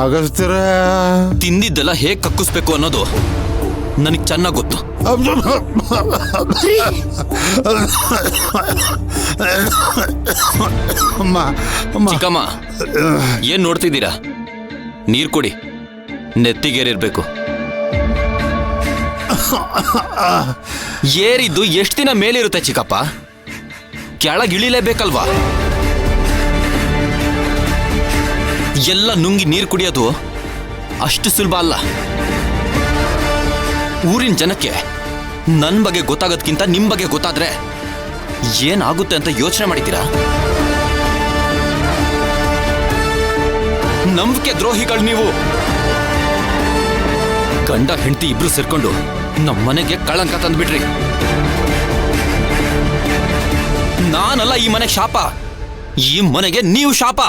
ಅಗಸ್ತ್ಯರ ತಿಂದಿದ್ದೆಲ್ಲ ಹೇಗೆ ಕಕ್ಕಿಸ್ಬೇಕು ಅನ್ನೋದು ನನಗೆ ಚೆನ್ನಾಗಿ ಗೊತ್ತು. ಚಿಕ್ಕಮ್ಮ, ಏನ್ ನೋಡ್ತಿದ್ದೀರಾ? ನೀರು ಕೊಡಿ, ನೆತ್ತಿಗೇರಿರ್ಬೇಕು. ಏರಿದ್ದು ಎಷ್ಟು ದಿನ ಮೇಲಿರುತ್ತೆ ಚಿಕ್ಕಪ್ಪ? ಕೆಳಗಿಳಿಲೇಬೇಕಲ್ವಾ? ಎಲ್ಲ ನುಂಗಿ ನೀರು ಕುಡಿಯೋದು ಅಷ್ಟು ಸುಲಭ ಅಲ್ಲ. ಊರಿನ ಜನಕ್ಕೆ ನನ್ನ ಬಗ್ಗೆ ಗೊತ್ತಾಗೋದ್ಕಿಂತ ನಿಮ್ಮ ಬಗ್ಗೆ ಗೊತ್ತಾದ್ರೆ ಏನಾಗುತ್ತೆ ಅಂತ ಯೋಚನೆ ಮಾಡಿದ್ದೀರಾ? ನಂಬಿಕೆ ದ್ರೋಹಿಗಳು ನೀವು. ಗಂಡ ಹೆಂಡತಿ ಇಬ್ರು ಸೇರ್ಕೊಂಡು ನಮ್ಮ ಮನೆಗೆ ಕಳಂಕ ತಂದ್ಬಿಟ್ರಿ. ನಾನಲ್ಲ ಈ ಮನೆಗೆ ಶಾಪ, ಈ ಮನೆಗೆ ನೀವು ಶಾಪ.